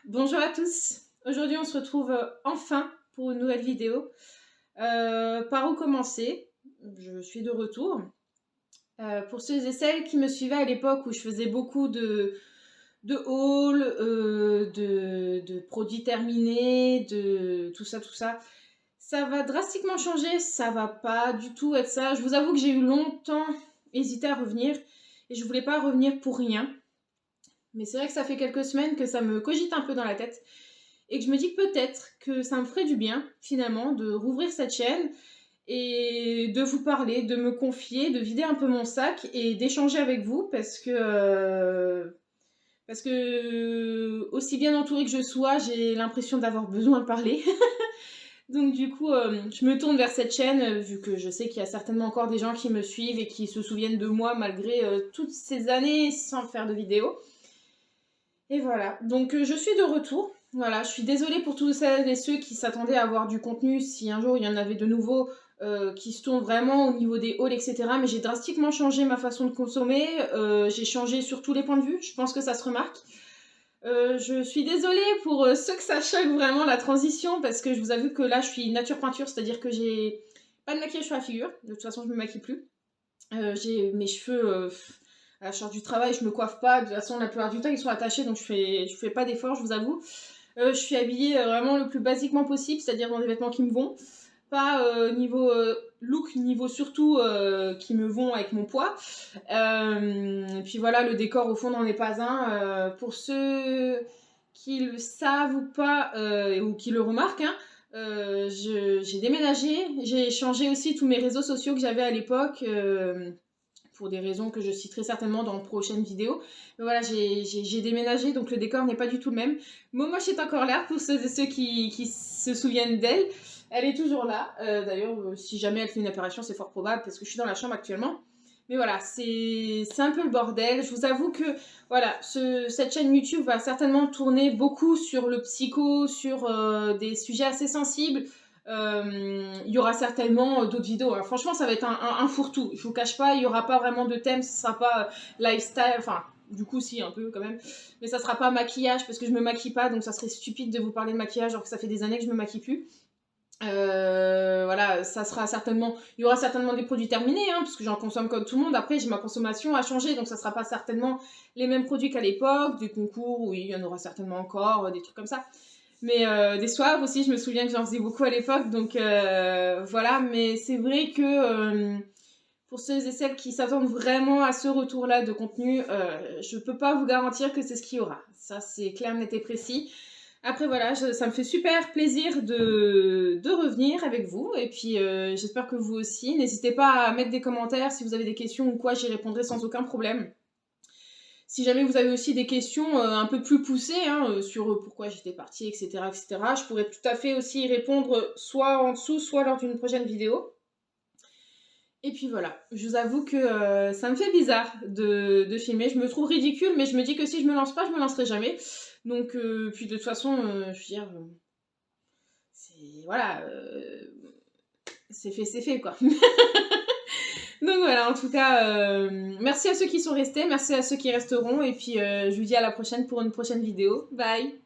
Bonjour à tous, aujourd'hui on se retrouve enfin pour une nouvelle vidéo. Par où commencer? Je suis de retour. Pour ceux et celles qui me suivaient à l'époque où je faisais beaucoup de hauls, de produits terminés, de tout ça, ça va drastiquement changer, ça va pas du tout être ça. Je vous avoue que j'ai eu longtemps hésité à revenir et je voulais pas revenir pour rien. Mais c'est vrai que ça fait quelques semaines que ça me cogite un peu dans la tête et que je me dis que peut-être que ça me ferait du bien, finalement, de rouvrir cette chaîne et de vous parler, de me confier, de vider un peu mon sac et d'échanger avec vous parce que aussi bien entourée que je sois, j'ai l'impression d'avoir besoin de parler. Donc du coup, je me tourne vers cette chaîne, vu que je sais qu'il y a certainement encore des gens qui me suivent et qui se souviennent de moi malgré toutes ces années sans faire de vidéos. Et voilà, donc je suis de retour. Voilà, je suis désolée pour tous celles et ceux qui s'attendaient à avoir du contenu si un jour il y en avait de nouveaux qui se tournent vraiment au niveau des hauls, etc. Mais j'ai drastiquement changé ma façon de consommer. J'ai changé sur tous les points de vue. Je pense que ça se remarque. Je suis désolée pour ceux que ça choque vraiment la transition parce que je vous avoue que là je suis nature peinture, c'est-à-dire que j'ai pas de maquillage sur la figure. De toute façon, je me maquille plus. J'ai mes cheveux à la charge du travail, je me coiffe pas. De toute façon, la plupart du temps, ils sont attachés, donc je fais pas d'efforts, je vous avoue. Je suis habillée vraiment le plus basiquement possible, c'est-à-dire dans des vêtements qui me vont. Pas niveau look, niveau surtout qui me vont avec mon poids. Et puis voilà, le décor au fond n'en est pas un. Pour ceux qui le savent ou pas, ou qui le remarquent, hein, j'ai déménagé, j'ai changé aussi tous mes réseaux sociaux que j'avais à l'époque pour des raisons que je citerai certainement dans de prochaines vidéos. Mais voilà, j'ai déménagé, donc le décor n'est pas du tout le même. Momoche est encore là, pour ceux et ceux qui se souviennent d'elle. Elle est toujours là. D'ailleurs, si jamais elle fait une apparition, c'est fort probable, parce que je suis dans la chambre actuellement. Mais voilà, c'est un peu le bordel. Je vous avoue que voilà, cette chaîne YouTube va certainement tourner beaucoup sur le psycho, sur des sujets assez sensibles. Il y aura certainement d'autres vidéos. Alors, franchement, ça va être un fourre-tout. Je vous cache pas, il y aura pas vraiment de thème. Ce sera pas lifestyle. Enfin, du coup, si, un peu quand même. Mais ça sera pas maquillage parce que je me maquille pas. Donc, ça serait stupide de vous parler de maquillage alors que ça fait des années que je me maquille plus. Voilà, ça sera certainement. Il y aura certainement des produits terminés, hein, parce que j'en consomme comme tout le monde. Après, j'ai ma consommation à changer, donc ça sera pas certainement les mêmes produits qu'à l'époque. Des concours, oui, il y en aura certainement encore, des trucs comme ça. Mais des soirs aussi, je me souviens que j'en faisais beaucoup à l'époque, donc voilà. Mais c'est vrai que pour ceux et celles qui s'attendent vraiment à ce retour-là de contenu, je peux pas vous garantir que c'est ce qu'il y aura. Ça, c'est clair, net et précis. Après voilà, ça me fait super plaisir de revenir avec vous et puis j'espère que vous aussi. N'hésitez pas à mettre des commentaires si vous avez des questions ou quoi, j'y répondrai sans aucun problème. Si jamais vous avez aussi des questions un peu plus poussées hein, sur pourquoi j'étais partie, etc., je pourrais tout à fait aussi y répondre soit en dessous, soit lors d'une prochaine vidéo. Et puis voilà, je vous avoue que ça me fait bizarre de filmer. Je me trouve ridicule, mais je me dis que si je me lance pas, je me lancerai jamais. Donc, puis de toute façon, je veux dire, c'est voilà, c'est fait quoi. Donc voilà, en tout cas, merci à ceux qui sont restés, merci à ceux qui resteront, et puis je vous dis à la prochaine pour une prochaine vidéo. Bye!